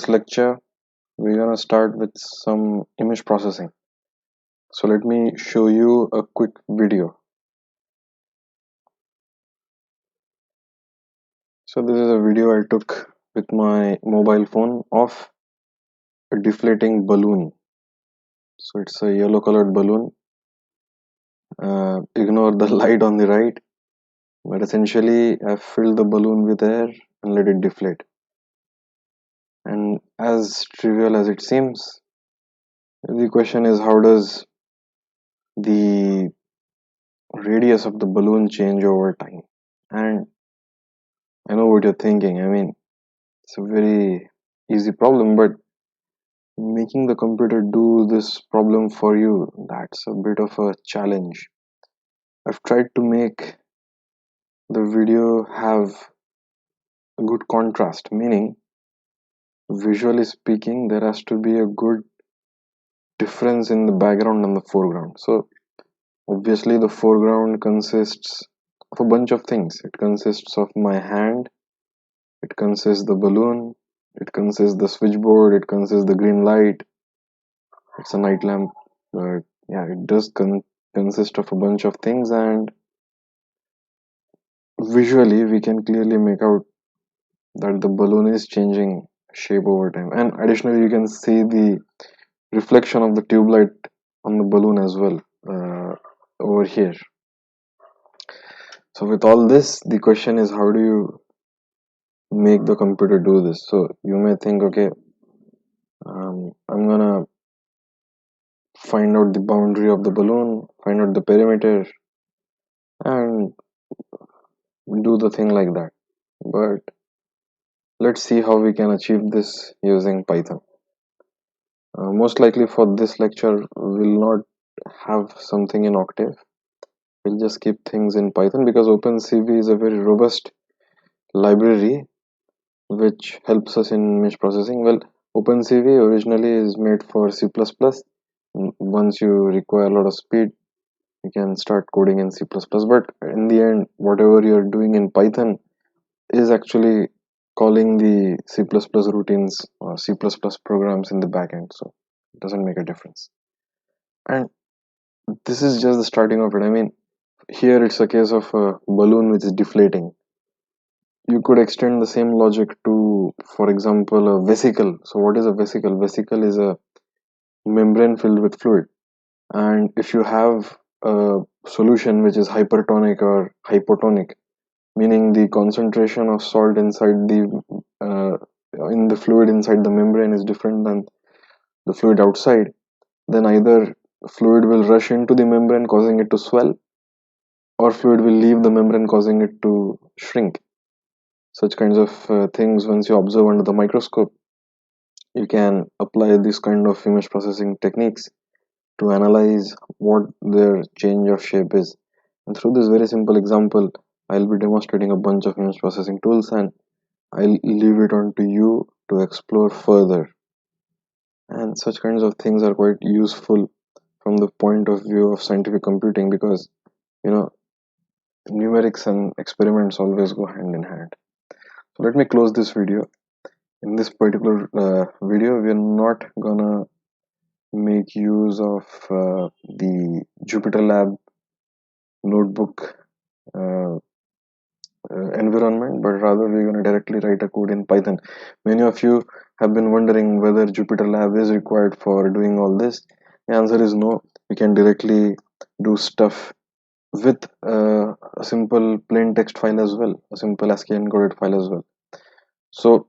this lecture, we're gonna start with some image processing. So let me show you a quick video. So this is a video I took with my mobile phone of a deflating balloon. So it's a yellow colored balloon. Ignore the light on the right, but essentially I've filled the balloon with air and let it deflate. And as trivial as it seems, the question is, how does the radius of the balloon change over time? And I know what you're thinking. I mean, it's a very easy problem, but making the computer do this problem for you, that's a bit of a challenge. I've tried to make the video have a good contrast, meaning visually speaking, there has to be a good difference in the background and the foreground. So obviously the foreground consists of a bunch of things. It consists of my hand, it consists the balloon, it consists the switchboard, it consists the green light. It's a night lamp, but yeah, it does consist of a bunch of things, and visually we can clearly make out that the balloon is changing shape over time, and additionally you can see the reflection of the tube light on the balloon as well over here. So with all this, the question is, how do you make the computer do this? So you may think, okay, I'm gonna find out the boundary of the balloon, find out the perimeter, and do the thing like that. But let's see how we can achieve this using Python. Most likely for this lecture, we'll not have something in Octave. We'll just keep things in Python because OpenCV is a very robust library which helps us in image processing. Well, OpenCV originally is made for C++. Once you require a lot of speed, you can start coding in C++. But in the end, whatever you're doing in Python is actually calling the C++ routines or C++ programs in the backend, so it doesn't make a difference. And this is just the starting of it. I mean, here it's a case of a balloon which is deflating. You could extend the same logic to, for example, a vesicle. So what is a vesicle? Vesicle is a membrane filled with fluid, and if you have a solution which is hypertonic or hypotonic, meaning the concentration of salt inside uh, in the fluid inside the membrane is different than the fluid outside, then either fluid will rush into the membrane causing it to swell, or fluid will leave the membrane causing it to shrink. Such kinds of things, once you observe under the microscope, you can apply this kind of image processing techniques to analyze what their change of shape is. And through this very simple example, I'll be demonstrating a bunch of image processing tools, and I'll leave it on to you to explore further. And such kinds of things are quite useful from the point of view of scientific computing, because numerics and experiments always go hand in hand. So let me close this video. In this particular video, we're not gonna make use of the Jupyter Lab notebook environment, but rather we're going to directly write a code in Python. Many of you have been wondering whether Jupyter Lab is required for doing all this. The answer is no. We can directly do stuff with a simple plain text file as well, a simple ASCII encoded file as well. So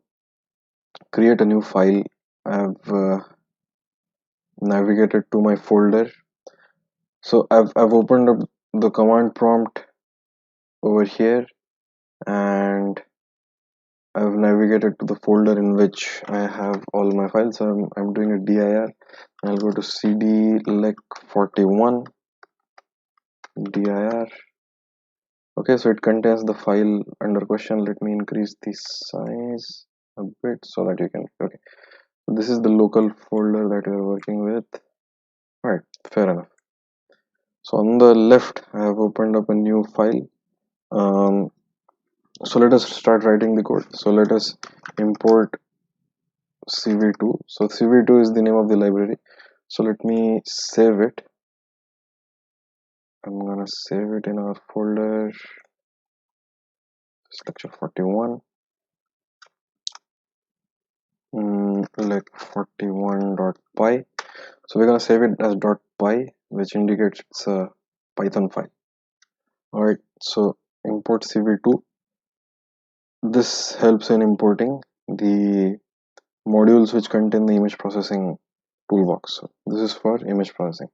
create a new file. I've navigated to my folder. So I've opened up the command prompt over here, and I've navigated to the folder in which I have all my files. So I'm doing a dir. I'll go to cd lec41 dir. Okay, so it contains the file under question. Let me increase the size a bit so that you can. Okay, so this is the local folder that we're working with. Right, fair enough. So on the left, I have opened up a new file. So let us start writing the code. So let us import cv2. So cv2 is the name of the library. So let me save it. I'm gonna save it in our folder. It's lecture 41. lec41.py. So we're gonna save it as .py, which indicates it's a Python file. Alright, so import cv2. This helps in importing the modules which contain the image processing toolbox. So this is for image processing.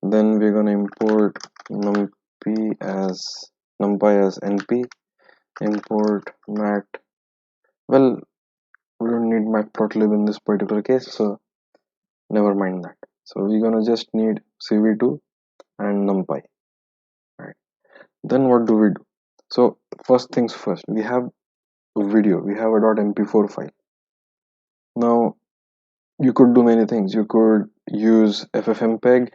Then we're gonna import numpy as np, import mat. Well, we don't need matplotlib in this particular case, so never mind that. So we're gonna just need cv2 and numpy. Right. Then what do we do? So first things first, we have a video. We have a .mp4 file. Now you could do many things. You could use ffmpeg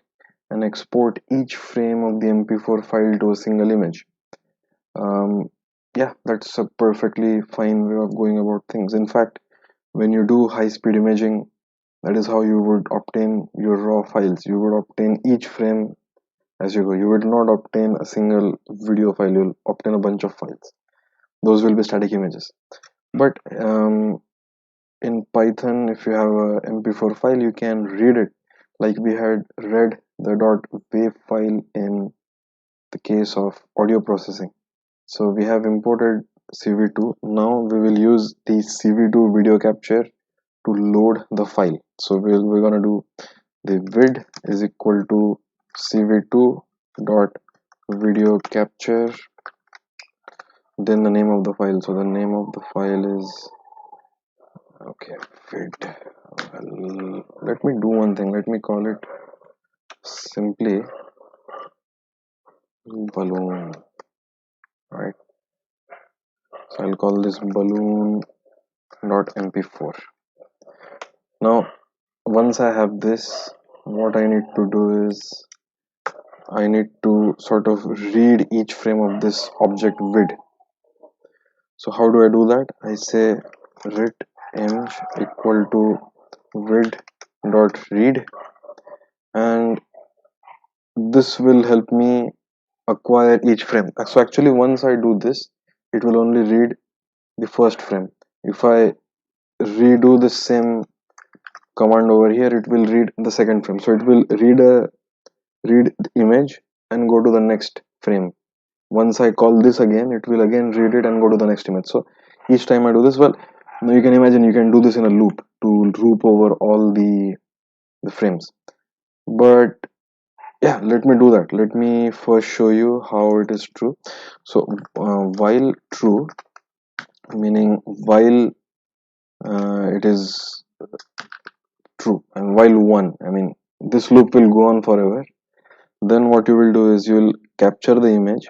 and export each frame of the mp4 file to a single image. Yeah, that's a perfectly fine way of going about things. In fact, when you do high-speed imaging, that is how you would obtain your raw files. You would obtain each frame as you go. You would not obtain a single video file. You'll obtain a bunch of files. Those will be static images. But in Python, if you have a mp4 file, you can read it like we had read the .wav file in the case of audio processing. So we have imported cv2. Now we will use the cv2 video capture to load the file. So we're gonna do the vid is equal to cv2 dot video capture, then the name of the file. So the name of the file is okay vid. Well, let me do one thing. Let me call it simply balloon. Right. So I'll call this balloon dot mp4. Now once I have this, what I need to do is I need to sort of read each frame of this object vid. So how do I do that? I say rit img equal to vid dot read, and this will help me acquire each frame. So actually once I do this, it will only read the first frame. If I redo the same command over here, it will read the second frame. So it will read the image and go to the next frame. Once I call this again, it will again read it and go to the next image. So each time I do this, well, now you can imagine you can do this in a loop to loop over all the frames. But yeah, let me do that. Let me first show you how it is true. So while true, meaning while it is true, and while one, I mean this loop will go on forever. Then what you will do is you will capture the image,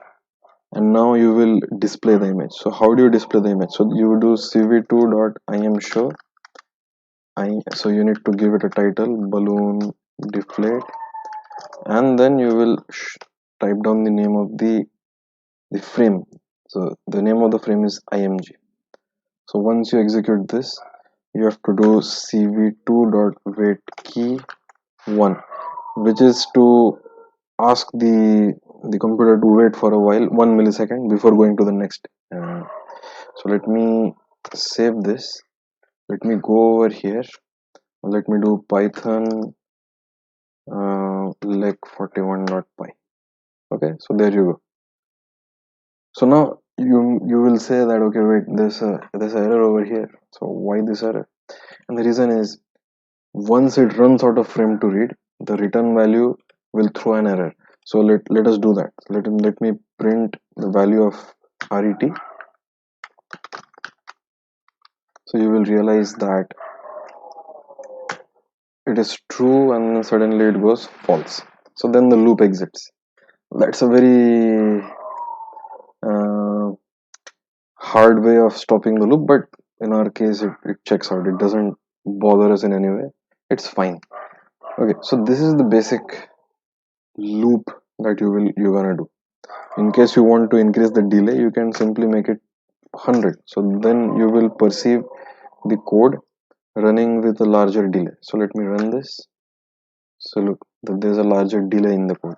and now you will display the image. So how do you display the image? So you will do cv2.imshow. So you need to give it a title, balloon deflate, and then you will type down the name of the frame. So the name of the frame is img. So once you execute this, you have to do cv2.wait key 1, which is to ask the computer to wait for a while, 1 millisecond, before going to the next. So let me save this. Let me go over here. Let me do python lec41.py. Okay, so there you go. So now you will say that okay, wait, there's error over here. So why this error? And the reason is, once it runs out of frame to read, the return value will throw an error. So let us do that. Let me print the value of ret. So you will realize that it is true, and then suddenly it goes false. So then the loop exits. That's a very hard way of stopping the loop, but in our case it checks out. It doesn't bother us in any way. It's fine. Okay, so this is the basic loop that you're gonna do. In case you want to increase the delay, you can simply make it 100. So then you will perceive the code running with a larger delay. So let me run this. So look, there's a larger delay in the code.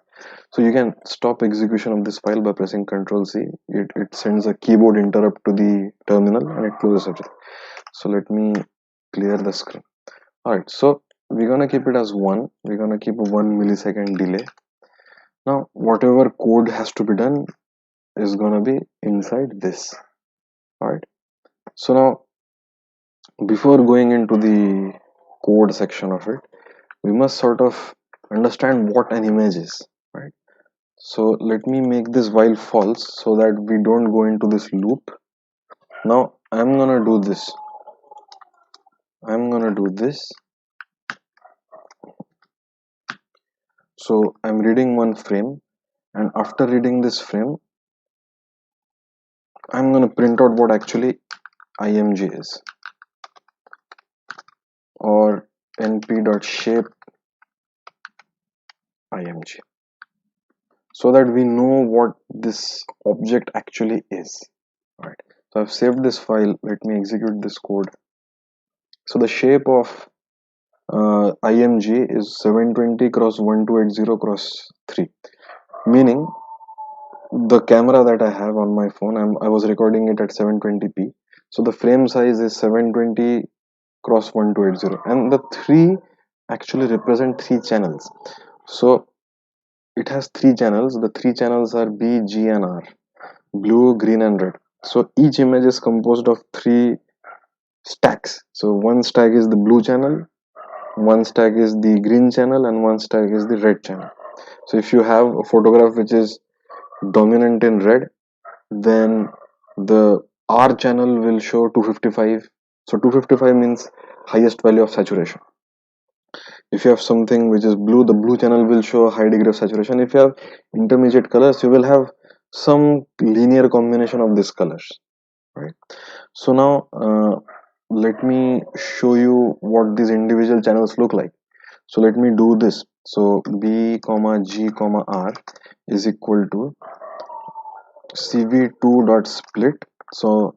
So you can stop execution of this file by pressing Ctrl C. It sends a keyboard interrupt to the terminal and it closes everything. So let me clear the screen. Alright, so we're gonna keep it as 1. We're gonna keep a 1 millisecond delay. Now whatever code has to be done is gonna be inside this. Alright, so now before going into the code section of it, we must sort of understand what an image is, right? So let me make this while false so that we don't go into this loop. Now I'm gonna do this. So I'm reading one frame, and after reading this frame, I'm gonna print out what actually img is, or np.shape img, so that we know what this object actually is. All right. So I've saved this file. Let me execute this code. So the shape of img is 720 cross 1280 cross 3, meaning the camera that I have on my phone, I was recording it at 720p. So the frame size is 720 cross 1280, and the 3 actually represent 3 channels. So it has 3 channels. The 3 channels are B, G and R, blue, green and red. So each image is composed of 3 stacks. So one stack is the blue channel, one stack is the green channel, and one stack is the red channel. So if you have a photograph which is dominant in red, then the R channel will show 255. So 255 means highest value of saturation. If you have something which is blue, the blue channel will show a high degree of saturation. If you have intermediate colors, you will have some linear combination of these colors, right? So now let me show you what these individual channels look like. So let me do this. So B comma G comma R is equal to cv2.split. So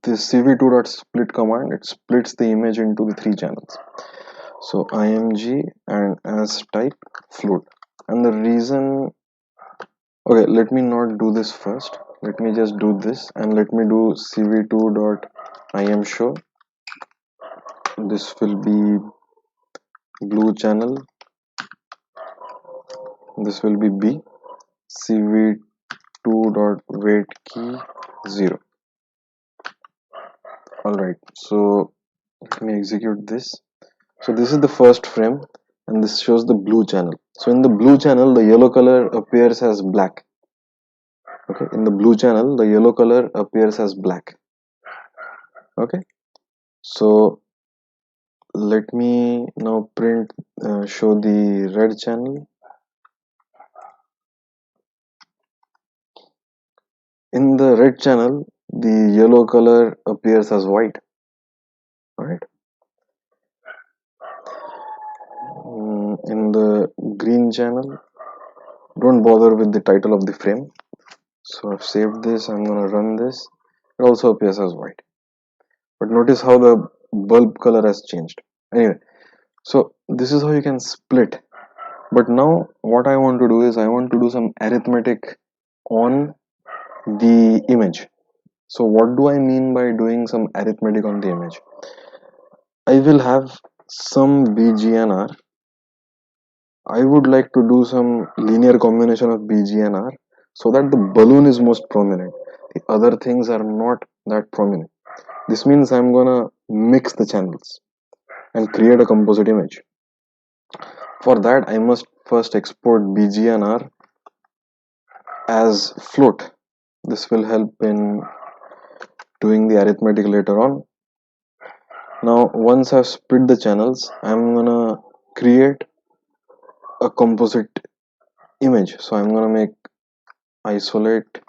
this cv2.split command, it splits the image into the 3 channels. So img and as type float. And the reason, okay, let me not do this first. Let me just do this, and let me do cv2.imshow. This will be blue channel. This will be B. cv2.wait key 0. Alright, so let me execute this. So this is the first frame, and this shows the blue channel. So in the blue channel, the yellow color appears as black. Okay, in the blue channel, the yellow color appears as black. Okay, so let me now print, show the red channel. In the red channel, the yellow color appears as white. Alright. In the green channel, don't bother with the title of the frame. So I've saved this. I'm gonna run this. It also appears as white. But notice how the bulb color has changed. Anyway, so this is how you can split. But now what I want to do is I want to do some arithmetic on the image. So what do I mean by doing some arithmetic on the image? I will have some BGNR. I would like to do some linear combination of BGNR so that the balloon is most prominent. The other things are not that prominent. This means I'm gonna mix the channels and create a composite image. For that, I must first export BGNR as float. This will help in doing the arithmetic later on. Now, once I've split the channels, I'm gonna create a composite image. So I'm gonna make isolate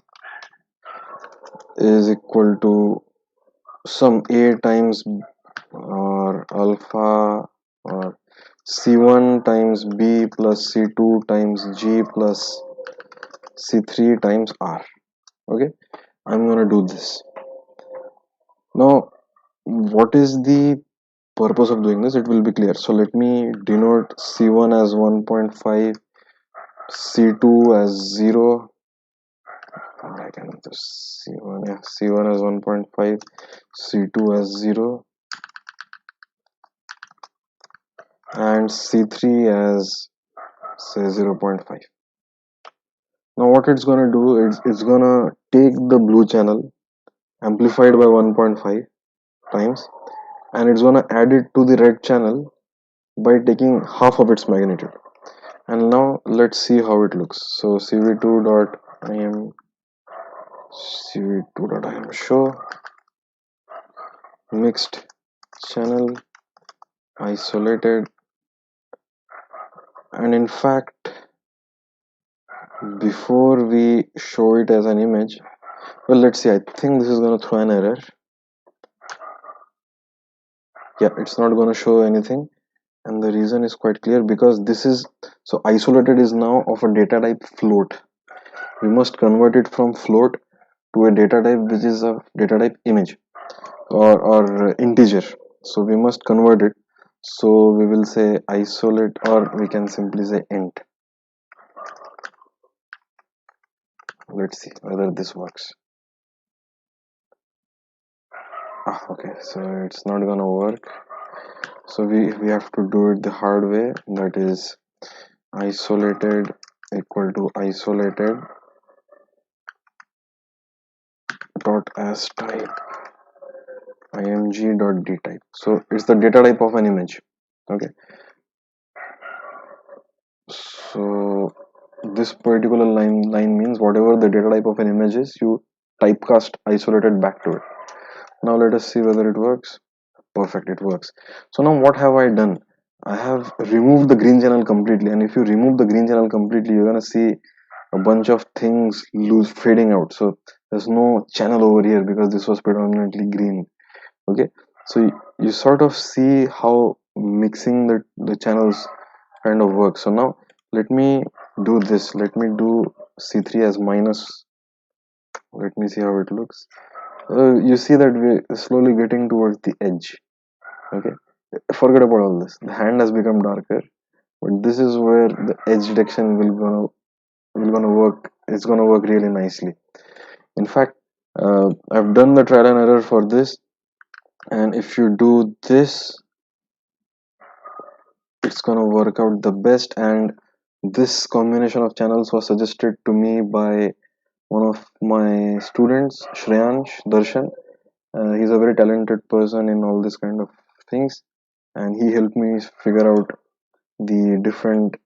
is equal to some A times or alpha or C1 times B plus C2 times G plus C3 times R. Okay, I'm gonna do this. Now what is the purpose of doing this, it will be clear. So let me denote C1 as 1.5, C2 as 0. I can just C1, yeah, C1 as 1.5, C2 as 0, and C3 as say 0.5. Now what it's gonna do is it's gonna take the blue channel amplified by 1.5 times, and it's gonna add it to the red channel by taking half of its magnitude. And now let's see how it looks. So cv2 dot im cv2 dot im show mixed channel isolated, and in fact before we show it as an image, well, let's see, I think this is going to throw an error. Yeah, it's not going to show anything, and the reason is quite clear, because this is, so isolated is now of a data type float. We must convert it from float to a data type which is a data type image, or integer. So we must convert it. So we will say isolate, or we can simply say int. Let's see whether this works. Okay, so it's not gonna work. So we have to do it the hard way, that is isolated equal to isolated dot as type img dot d type. So it's the data type of an image. Okay, so this particular line means whatever the data type of an image is, you typecast isolated back to it. Now let us see whether it works. Perfect, it works. So now what have I done? I have removed the green channel completely, and if you remove the green channel completely, you're gonna see a bunch of things fading out. So there's no channel over here because this was predominantly green. Okay, so you sort of see how mixing the channels kind of works. So now let me do this. Let me do C3 as minus. Let me see how it looks. You see that we're slowly getting towards the edge. Okay, forget about all this. The hand has become darker, but this is where the edge detection will gonna work. It's gonna work really nicely. In fact, I've done the trial and error for this, and if you do this, it's gonna work out the best. And this combination of channels was suggested to me by one of my students, Shreyansh Darshan. He's a very talented person in all this kind of things, and he helped me figure out the different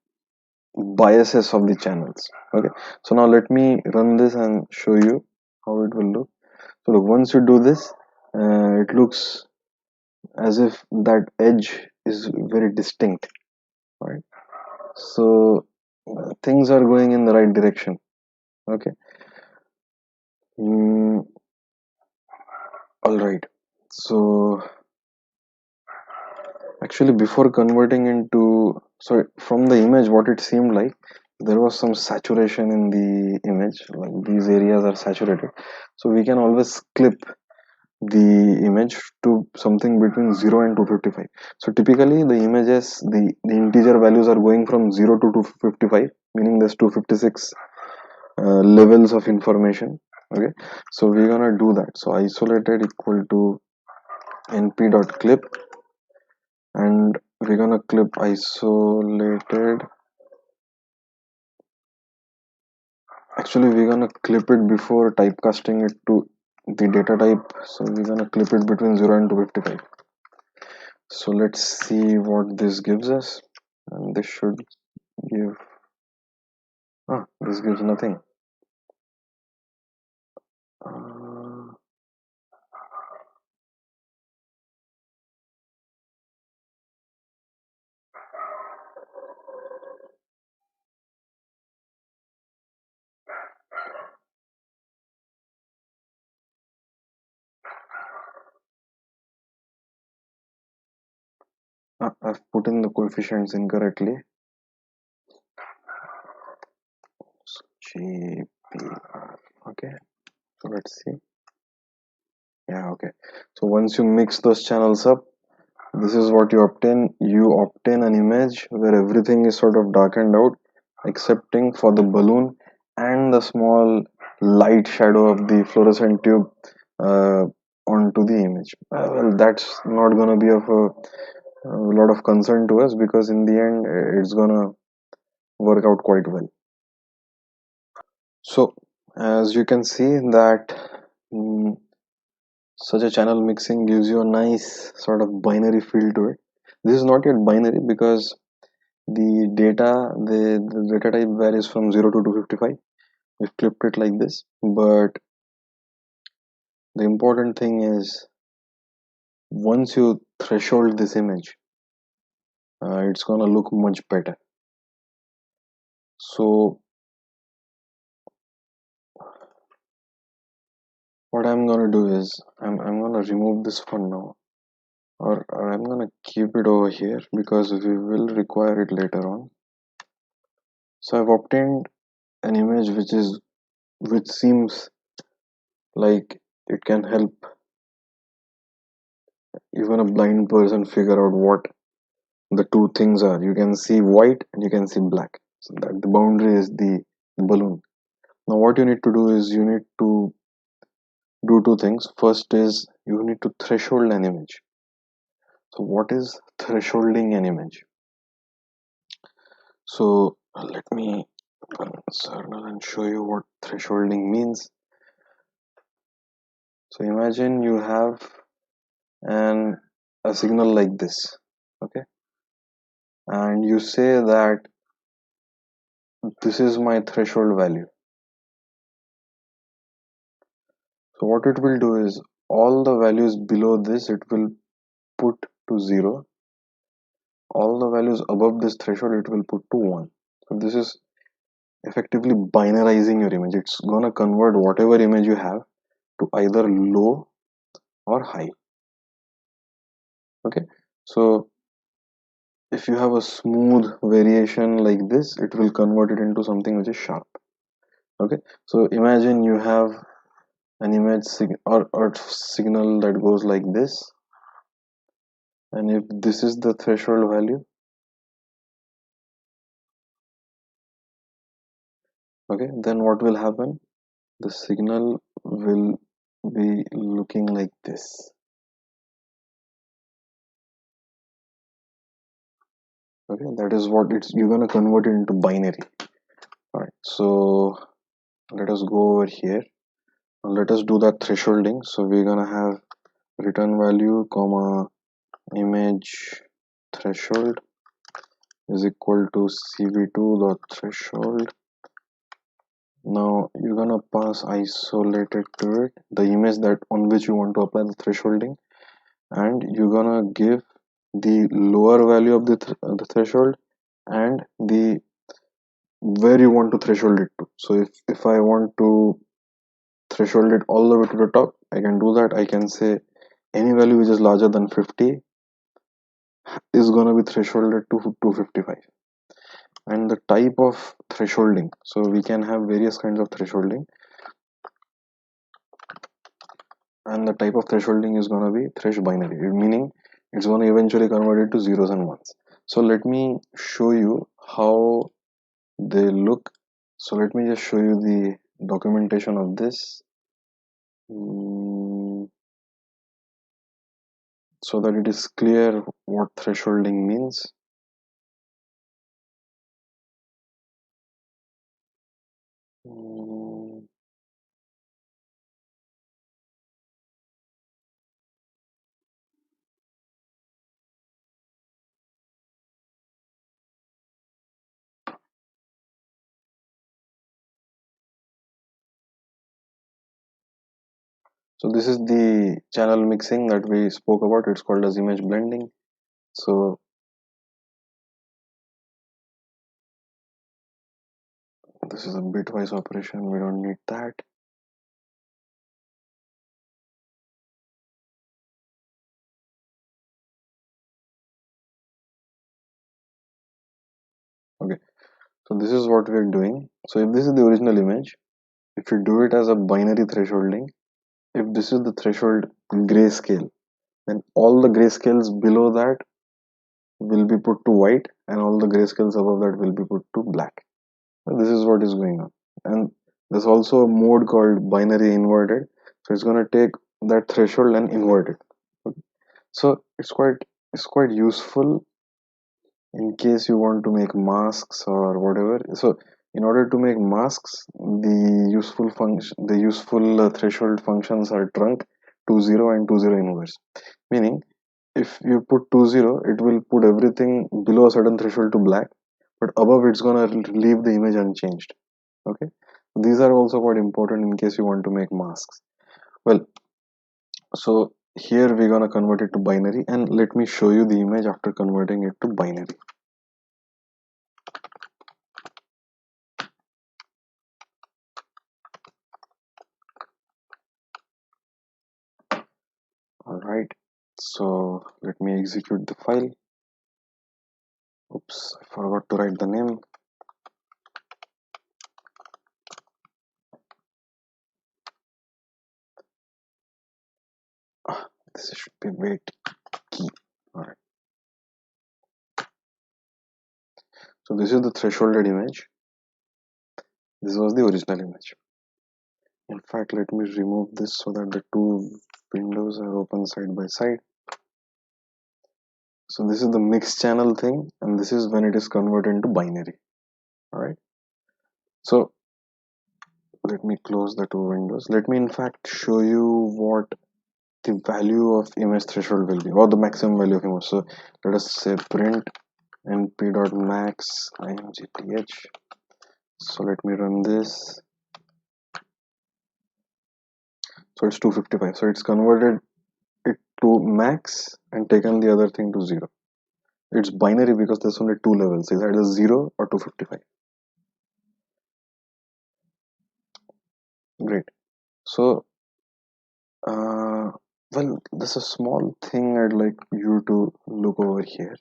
biases of the channels. Okay, so now let me run this and show you how it will look. So look, once you do this, it looks as if that edge is very distinct, right? So things are going in the right direction. Okay. mm, all right, so actually before converting into, so from the image what it seemed like, there was some saturation in the image, like these areas are saturated. So we can always clip the image to something between 0 and 255. So typically the images, the integer values are going from 0 to 255, meaning there's 256 levels of information. Okay, so we're gonna do that. So isolated equal to np.clip, and we're gonna clip isolated. Actually we're gonna clip it before typecasting it to the data type, so we're gonna clip it between 0 and 255. So let's see what this gives us, and this should give, this gives nothing. uh, I've put in the coefficients incorrectly. So GPR. Okay, so let's see. Yeah, okay. So once you mix those channels up, this is what you obtain. You obtain an image where everything is sort of darkened out, excepting for the balloon and the small light shadow of the fluorescent tube uh, onto the image. Well, that's not gonna be of a lot of concern to us, because in the end, it's gonna work out quite well. So, as you can see that mm, such a channel mixing gives you a nice sort of binary feel to it. This is not yet binary because the data type varies from 0 to 255. We've clipped it like this, but the important thing is once you threshold this image, it's gonna look much better. So what I'm gonna do is I'm gonna remove this for now, or I'm gonna keep it over here because we will require it later on. So I've obtained an image which seems like it can help even a blind person figure out what the two things are. You can see white and you can see black. So that the boundary is the balloon. Now what you need to do is you need to do two things. First is you need to threshold an image. So what is thresholding an image? So let me open Cernal and show you what thresholding means. So imagine you have an a signal like this, okay, and you say that this is my threshold value. So what it will do is all the values below this it will put to 0. All the values above this threshold it will put to 1. So this is effectively binarizing your image. It's gonna convert whatever image you have to either low or high. Okay, so if you have a smooth variation like this, it will convert it into something which is sharp. Okay, so imagine you have an image or signal that goes like this, and if this is the threshold value, okay, then what will happen? The signal will be looking like this. Okay, that is what it's you're gonna convert it into binary. All right, so let us go over here. Let us do that thresholding. So we're gonna have return value comma image threshold is equal to cv2 dot threshold. Now you're gonna pass isolated to it, the image that on which you want to apply the thresholding, and you're gonna give the lower value of the threshold and the where you want to threshold it to. So if I want to threshold it all the way to the top, I can do that. I can say any value which is larger than 50 is gonna be thresholded to 255. And the type of thresholding, so we can have various kinds of thresholding, and the type of thresholding is gonna be thresh binary, meaning it's gonna eventually convert it to zeros and ones. So let me show you how they look. So let me just show you the documentation of this, so that it is clear what thresholding means. Mm, so this is the channel mixing that we spoke about. It's called as image blending. So this is a bitwise operation, we don't need that. Okay, so this is what we're doing. So if this is the original image, if you do it as a binary thresholding, if this is the threshold grayscale, then all the grayscales below that will be put to white, and all the grayscales above that will be put to black. So this is what is going on. And there's also a mode called binary inverted. So it's going to take that threshold and invert it. Okay. So it's quite useful in case you want to make masks or whatever. So in order to make masks, the useful threshold functions are trunc, 20, and 20 inverse. Meaning, if you put 20, it will put everything below a certain threshold to black, but above it's gonna leave the image unchanged. Okay, these are also quite important in case you want to make masks. Well, so here we're gonna convert it to binary, and let me show you the image after converting it to binary. All right, so let me execute the file. Oops, I forgot to write the name. This should be wait key. All right, so this is the thresholded image. This was the original image. In fact, let me remove this so that the two windows are open side by side. So this is the mixed channel thing, and this is when it is converted into binary. All right, so let me close the two windows. Let me in fact show you what the value of image threshold will be, or the maximum value of image. So let us say print np.max imgth. So let me run this. So it's 255. So it's converted it to max and taken the other thing to 0. It's binary because there's only two levels. It's either 0 or 255. Great. So, well, there's a small thing I'd like you to look over here.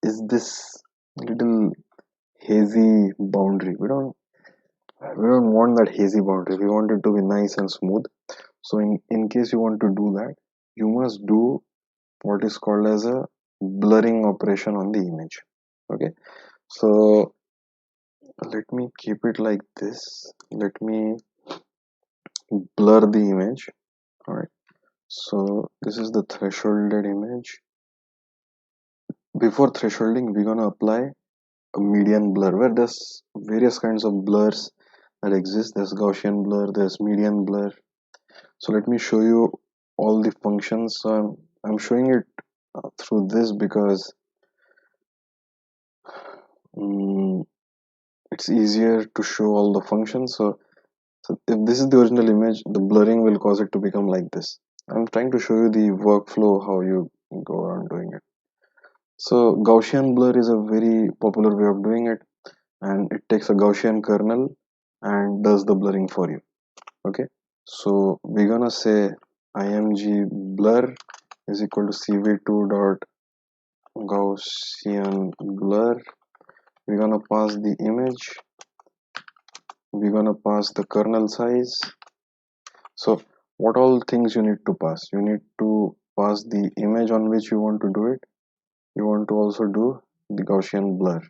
Is this little hazy boundary? We don't want that hazy boundary. We want it to be nice and smooth. So, in case you want to do that, you must do what is called as a blurring operation on the image. Okay. So let me keep it like this. Let me blur the image. All right, so this is the thresholded image. Before thresholding, we're gonna apply a median blur, where there's various kinds of blurs that exist. There's Gaussian blur, there's median blur. So let me show you all the functions. I'm showing it through this because it's easier to show all the functions. So if this is the original image, the blurring will cause it to become like this. I'm trying to show you the workflow, how you go around doing it. So Gaussian blur is a very popular way of doing it, and it takes a Gaussian kernel and does the blurring for you. Okay, so we're gonna say img blur is equal to cv2 dot Gaussian blur. We're gonna pass the image. We're gonna pass the kernel size. So what all things you need to pass? You need to pass the image on which you want to do it. You want to also do the Gaussian blur,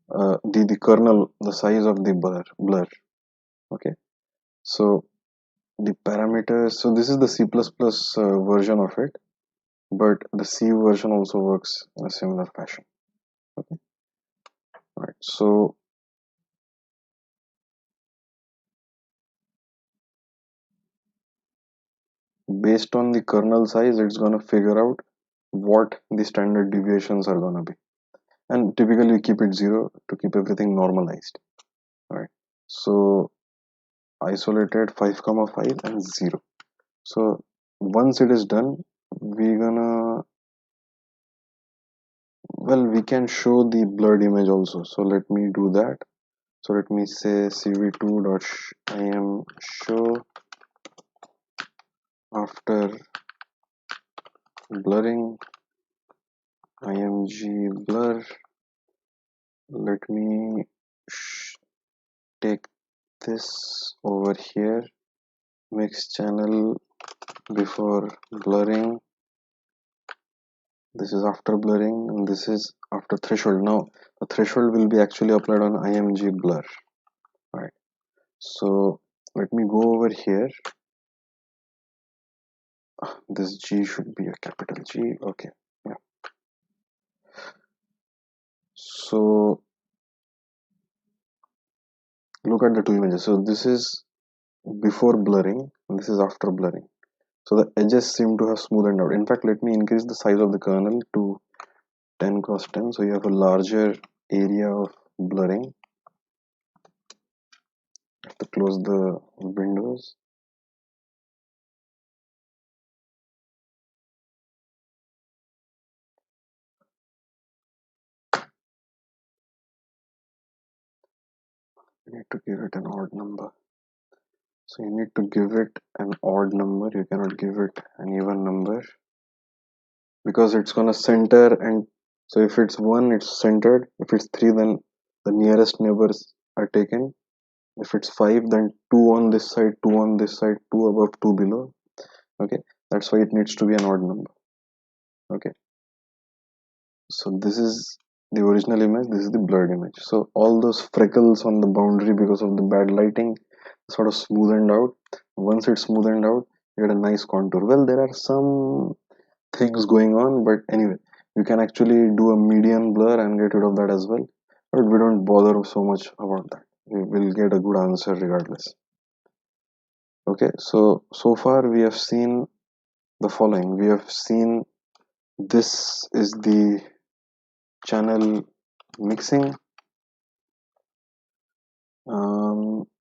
the kernel, the size of the blur. Okay. So the parameters. So this is the C++ version of it, but the C version also works in a similar fashion. Okay. All right. So based on the kernel size, it's gonna figure out what the standard deviations are gonna be, and typically we keep it 0 to keep everything normalized. All right, so isolated 5,5 and 0. So once it is done, we're gonna, well, we can show the blurred image also. So let me do that. So let me say cv2.im show after blurring img blur. Let me take this over here, mix channel before blurring, this is after blurring, and this is after threshold. Now the threshold will be actually applied on img blur. Right, so let me go over here. This G should be a capital G. Okay, yeah. So look at the two images. So this is before blurring and this is after blurring. So the edges seem to have smoothened out. In fact, let me increase the size of the kernel to 10 cross 10, so you have a larger area of blurring. I have to close the windows. You need to give it an odd number. So you need to give it an odd number. You cannot give it an even number because it's gonna center, and so if it's 1 it's centered, if it's 3 then the nearest neighbors are taken, if it's 5 then 2 on this side, 2 on this side, 2 above, 2 below. Okay, that's why it needs to be an odd number. Okay, so this is the original image, this is the blurred image. So all those freckles on the boundary because of the bad lighting sort of smoothened out. Once it's smoothened out, you get a nice contour. Well, there are some things going on, but anyway, you can actually do a median blur and get rid of that as well, but we don't bother so much about that. We will get a good answer regardless. Okay, so far we have seen the following. We have seen this is the channel mixing.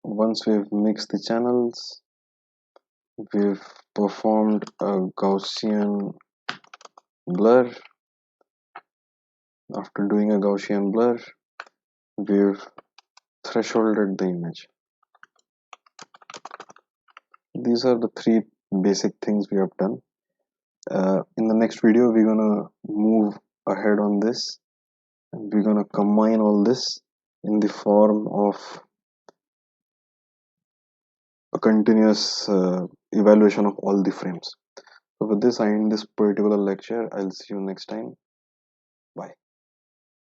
Once we've mixed the channels, we've performed a Gaussian blur. After doing a Gaussian blur, we've thresholded the image. These are the three basic things we have done. In the next video, we're gonna move ahead on this, and we're gonna combine all this in the form of a continuous evaluation of all the frames. So with this, I end this particular lecture. I'll see you next time. Bye.